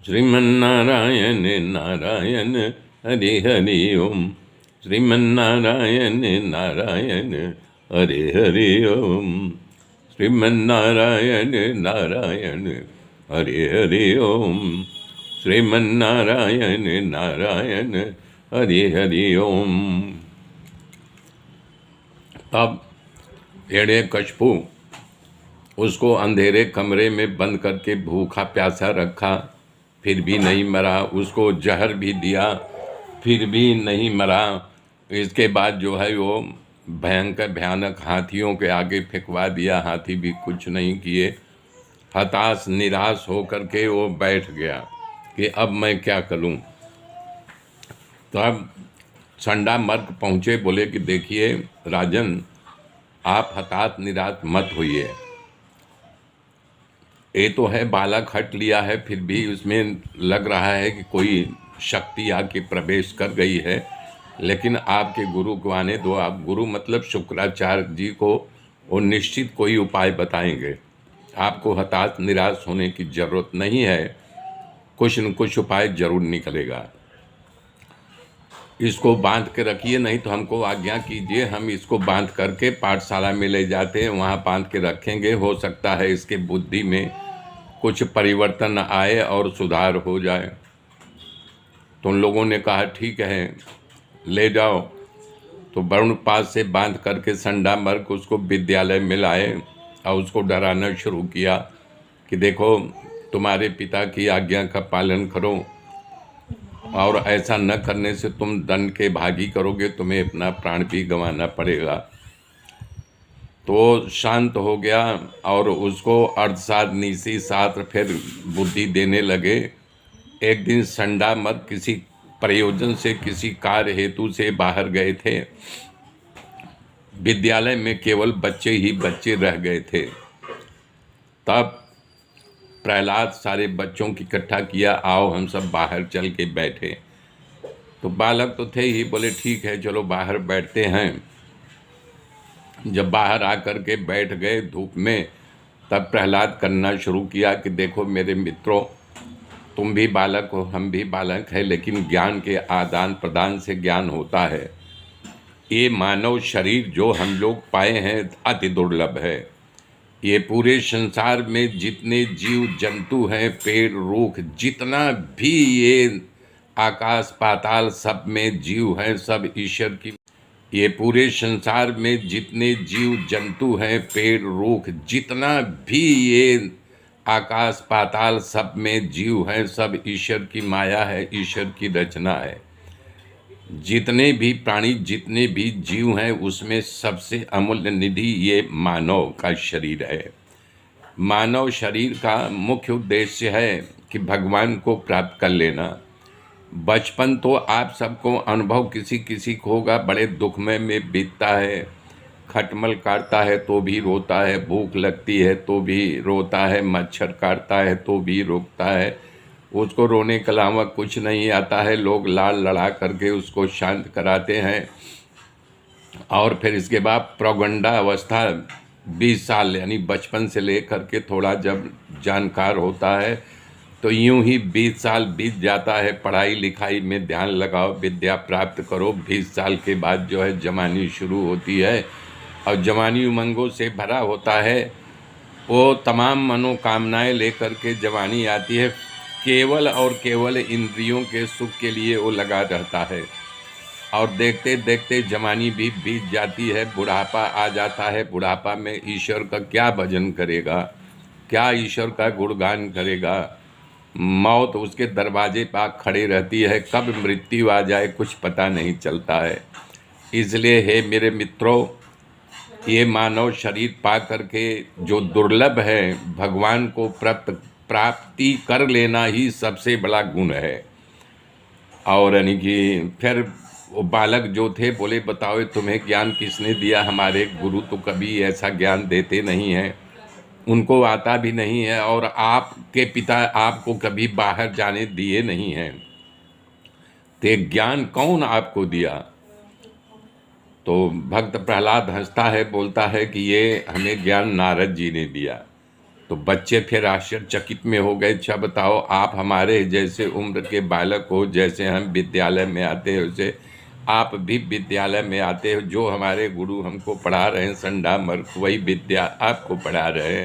श्रीमन्नारायण नारायण हरे हरि ओम। श्रीमन्नारायण नारायण हरे हरि ओम। श्रीमन्नारायण नारायण हरे हरि ओम। श्रीमन्नारायण नारायण हरे हरि ओम। अब हिरण्यकशिपु उसको अंधेरे कमरे में बंद करके भूखा प्यासा रखा, फिर भी नहीं मरा। उसको जहर भी दिया, फिर भी नहीं मरा। इसके बाद जो है वो भयंकर भयानक हाथियों के आगे फेंकवा दिया। हाथी भी कुछ नहीं किए। हताश निराश होकर के वो बैठ गया कि अब मैं क्या करूं। तो अब चंडामर्क पहुँचे, बोले कि देखिए राजन, आप हताश निराश मत होइए। ये तो है बालक हट लिया है, फिर भी उसमें लग रहा है कि कोई शक्ति आके प्रवेश कर गई है, लेकिन आपके गुरु को आने दो। आप गुरु मतलब शुक्राचार्य जी को वो निश्चित कोई उपाय बताएंगे। आपको हताश निराश होने की जरूरत नहीं है, कुछ न कुछ उपाय जरूर निकलेगा। इसको बांध के रखिए, नहीं तो हमको आज्ञा कीजिए, हम इसको बांध करके पाठशाला में ले जाते हैं, वहाँ बांध के रखेंगे। हो सकता है इसके बुद्धि में कुछ परिवर्तन आए और सुधार हो जाए। तो उन लोगों ने कहा ठीक है, ले जाओ। तो वरुण पास से बांध करके चंडामर्क उसको विद्यालय में लाए और उसको डराना शुरू किया कि देखो, तुम्हारे पिता की आज्ञा का पालन करो, और ऐसा न करने से तुम दंड के भागी करोगे, तुम्हें अपना प्राण भी गंवाना पड़ेगा। तो शांत हो गया और उसको अर्थशास्त्र नीति शास्त्र फिर बुद्धि देने लगे। एक दिन चंडामर्क किसी प्रयोजन से, किसी कार्य हेतु से बाहर गए थे। विद्यालय में केवल बच्चे ही बच्चे रह गए थे। तब प्रहलाद सारे बच्चों की इकट्ठा किया, आओ हम सब बाहर चल के बैठे। तो बालक तो थे ही, बोले ठीक है चलो बाहर बैठते हैं। जब बाहर आकर के बैठ गए धूप में, तब प्रहलाद करना शुरू किया कि देखो मेरे मित्रों, तुम भी बालक हो, हम भी बालक हैं, लेकिन ज्ञान के आदान प्रदान से ज्ञान होता है। ये मानव शरीर जो हम लोग पाए हैं अति दुर्लभ है। ये पूरे संसार में जितने जीव जंतु हैं, पेड़ रूख, जितना भी ये आकाश पाताल, सब में जीव हैं, सब ईश्वर की। ये पूरे संसार में जितने जीव जंतु हैं, पेड़ रूख, जितना भी ये आकाश पाताल, सब में जीव हैं, सब ईश्वर की माया है, ईश्वर की रचना है। जितने भी प्राणी, जितने भी जीव हैं, उसमें सबसे अमूल्य निधि ये मानव का शरीर है। मानव शरीर का मुख्य उद्देश्य है कि भगवान को प्राप्त कर लेना। बचपन तो आप सबको अनुभव किसी किसी को होगा, बड़े दुखमय में बीतता है। खटमल काटता है तो भी रोता है, भूख लगती है तो भी रोता है, मच्छर काटता है तो भी रोता है। उसको रोने के अलावा कुछ नहीं आता है। लोग लाड़ लड़ा करके उसको शांत कराते हैं। और फिर इसके बाद प्रौगंडा अवस्था 20 साल यानी बचपन से लेकर के थोड़ा जब जानकार होता है, तो यूं ही 20 साल बीत जाता है। पढ़ाई लिखाई में ध्यान लगाओ, विद्या प्राप्त करो। 20 साल के बाद जो है जवानी शुरू होती है, और जवानी उमंगों से भरा होता है। वो तमाम मनोकामनाएं लेकर के जवानी आती है। केवल और केवल इंद्रियों के सुख के लिए वो लगा रहता है, और देखते देखते जवानी भी बीत जाती है। बुढ़ापा आ जाता है। बुढ़ापा में ईश्वर का क्या भजन करेगा, क्या ईश्वर का गुणगान करेगा। मौत उसके दरवाजे पर खड़ी रहती है, कब मृत्यु आ जाए कुछ पता नहीं चलता है। इसलिए हे मेरे मित्रों, ये मानव शरीर पा करके जो दुर्लभ है, भगवान को प्राप्ति कर लेना ही सबसे बड़ा गुण है। और यानी कि फिर वो बालक जो थे बोले, बताओ तुम्हें ज्ञान किसने दिया। हमारे गुरु तो कभी ऐसा ज्ञान देते नहीं हैं, उनको आता भी नहीं है, और आपके पिता आपको कभी बाहर जाने दिए नहीं हैं, तो ज्ञान कौन आपको दिया। तो भक्त प्रहलाद हंसता है, बोलता है कि ये हमें ज्ञान नारद जी ने दिया। तो बच्चे फिर आश्चर्यचकित में हो गए, अच्छा बताओ आप हमारे जैसे उम्र के बालक हो, जैसे हम विद्यालय में आते हैं वैसे आप भी विद्यालय में आते हो, जो हमारे गुरु हमको पढ़ा रहे हैं संडा मर्क वही विद्या आपको पढ़ा रहे हैं।